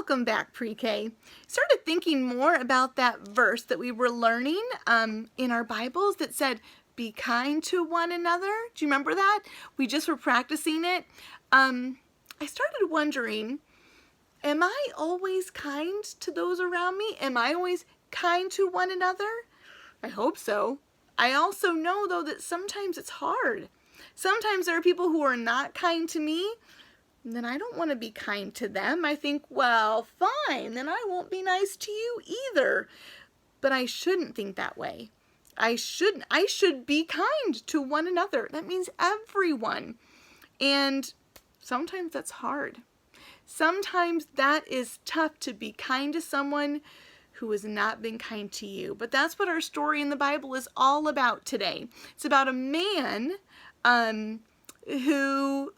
Welcome back, Pre-K. Started thinking more about that verse that we were learning in our Bibles that said, be kind to one another. Do you remember that? We just were practicing it. I started wondering, am I always kind to those around me? Am I always kind to one another? I hope so. I also know, though, that sometimes it's hard. Sometimes there are people who are not kind to me, and then I don't want to be kind to them. I think, well, fine, then I won't be nice to you either. But I shouldn't think that way. I should be kind to one another. That means everyone. And sometimes that's hard. Sometimes that is tough, to be kind to someone who has not been kind to you. But that's what our story in the Bible is all about today. It's about a man who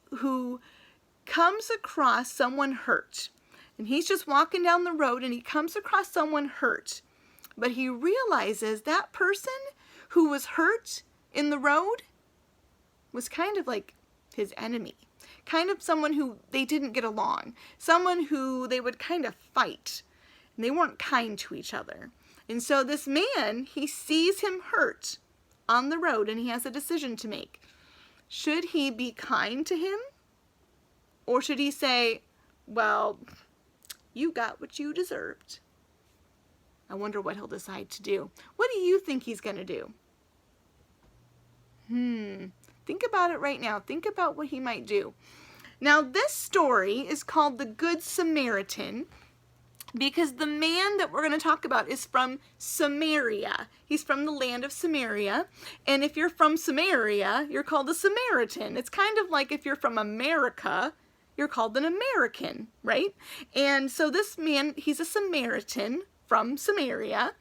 comes across someone hurt. And he's just walking down the road and he comes across someone hurt. But he realizes that person who was hurt in the road was kind of like his enemy. Kind of someone who they didn't get along. Someone who they would kind of fight. And they weren't kind to each other. And so this man, he sees him hurt on the road and he has a decision to make. Should he be kind to him? Or should he say, well, you got what you deserved? I wonder what he'll decide to do. What do you think he's going to do? Think about it right now. Think about what he might do. Now, this story is called The Good Samaritan because the man that we're going to talk about is from Samaria. He's from the land of Samaria. And if you're from Samaria, you're called a Samaritan. It's kind of like if you're from America, you're called an American, right? And so this man, he's a Samaritan from Samaria.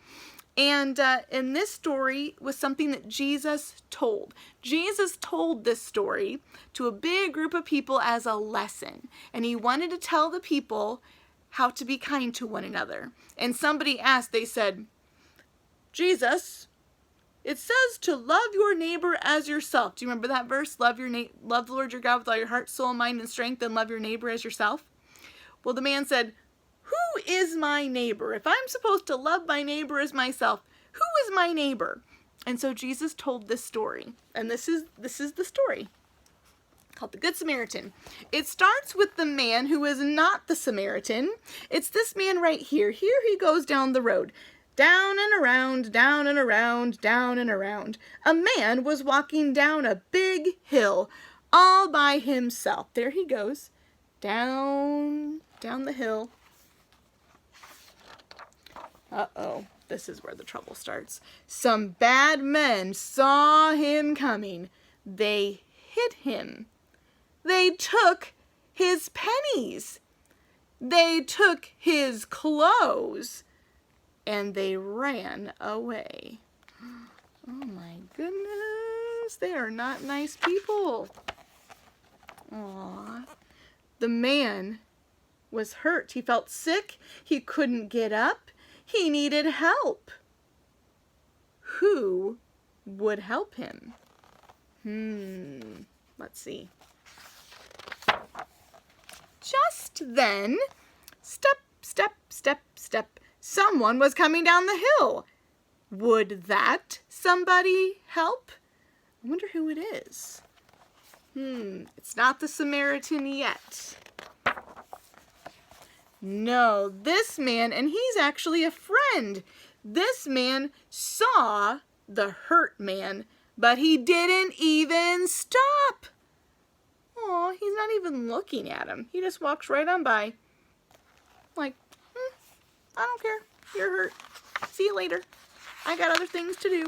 And this story was something that Jesus told. Jesus told this story to a big group of people as a lesson. And he wanted to tell the people how to be kind to one another. And somebody asked, they said, Jesus, it says to love your neighbor as yourself. Do you remember that verse? Love the Lord your God with all your heart, soul, mind, and strength, and love your neighbor as yourself. Well, the man said, who is my neighbor? If I'm supposed to love my neighbor as myself, who is my neighbor? And so Jesus told this story. And this is the story called The Good Samaritan. It starts with the man who is not the Samaritan. It's this man right here. Here he goes down the road. Down and around, down and around, down and around. A man was walking down a big hill all by himself. There he goes. Down the hill. Uh-oh, this is where the trouble starts. Some bad men saw him coming. They hit him. They took his pennies. They took his clothes. And they ran away. Oh my goodness, they are not nice people. Aww. The man was hurt. He felt sick. He couldn't get up. He needed help. Who would help him? Let's see. Just then, step, step, step, step, someone was coming down the hill. Would that somebody help? I wonder who it is. It's not the Samaritan yet. No, this man, and he's actually a friend. This man saw the hurt man, but he didn't even stop. Aw, he's not even looking at him. He just walks right on by. Like, I don't care. You're hurt. See you later. I got other things to do.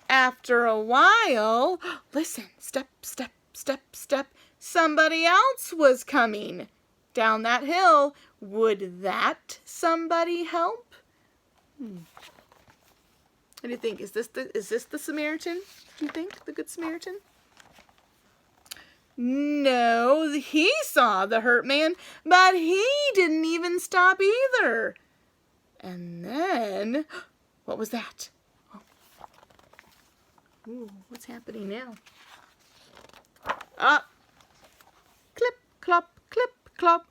After a while, listen, step, step, step, step. Somebody else was coming down that hill. Would that somebody help? What do you think? Is this the Samaritan? Do you think, the Good Samaritan? No, he saw the hurt man, but he didn't even stop either. And then, what was that? Ooh, what's happening now? Clip, clop, clip, clop.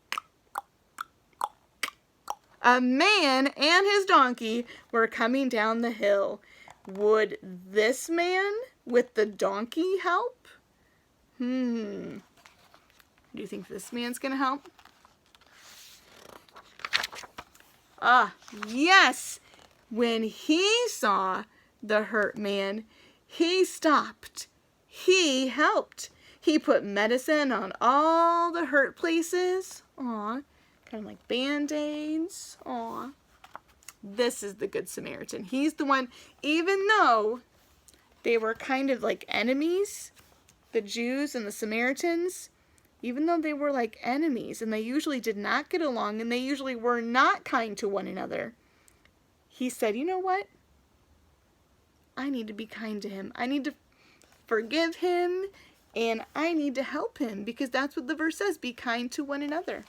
A man and his donkey were coming down the hill. Would this man with the donkey help? Do you think this man's going to help? Yes! When he saw the hurt man, he stopped. He helped. He put medicine on all the hurt places. Aw, kind of like Band-Aids. Aw. This is the Good Samaritan. He's the one, even though they were kind of like enemies, the Jews and the Samaritans, even though they were like enemies and they usually did not get along and they usually were not kind to one another, he said, you know what? I need to be kind to him. I need to forgive him and I need to help him, because that's what the verse says, be kind to one another.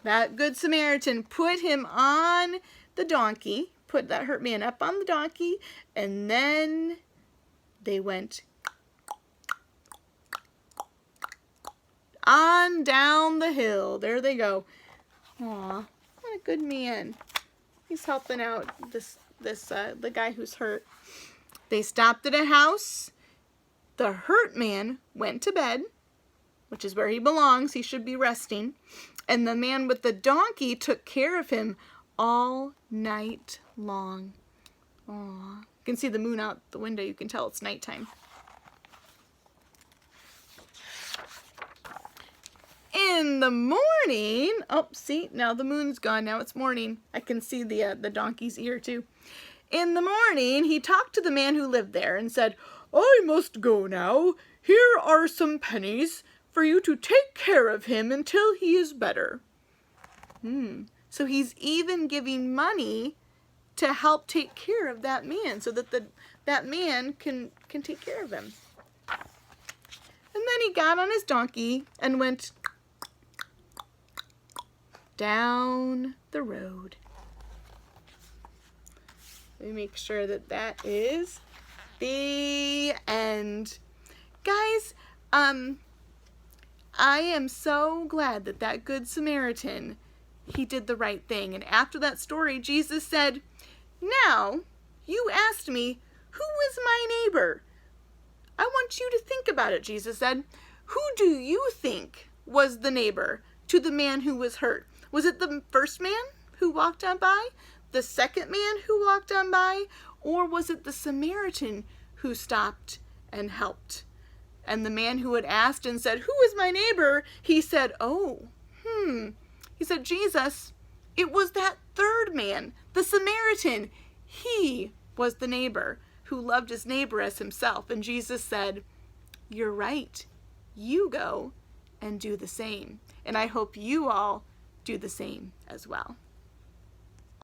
That Good Samaritan put him on the donkey, put that hurt man up on the donkey, and then they went on down the hill. There they go. Aw, what a good man. He's helping out the guy who's hurt. They stopped at a house. The hurt man went to bed, which is where he belongs. He should be resting. And the man with the donkey took care of him all night long. Aw. You can see the moon out the window. You can tell it's nighttime. In the morning, oh, see, now the moon's gone. Now it's morning. I can see the donkey's ear too. In the morning, he talked to the man who lived there and said, I must go now. Here are some pennies for you to take care of him until he is better. So he's even giving money to help take care of that man so that that man can take care of him. And then he got on his donkey and went down the road. Let me make sure that that is the end. Guys, I am so glad that that Good Samaritan, he did the right thing. And after that story, Jesus said, now, you asked me, who is my neighbor? I want you to think about it, Jesus said. Who do you think was the neighbor to the man who was hurt? Was it the first man who walked on by? The second man who walked on by? Or was it the Samaritan who stopped and helped? And the man who had asked and said, who is my neighbor? He said, He said, Jesus, it was that third man, the Samaritan. He was the neighbor who loved his neighbor as himself. And Jesus said, you're right. You go and do the same. And I hope you all do the same as well.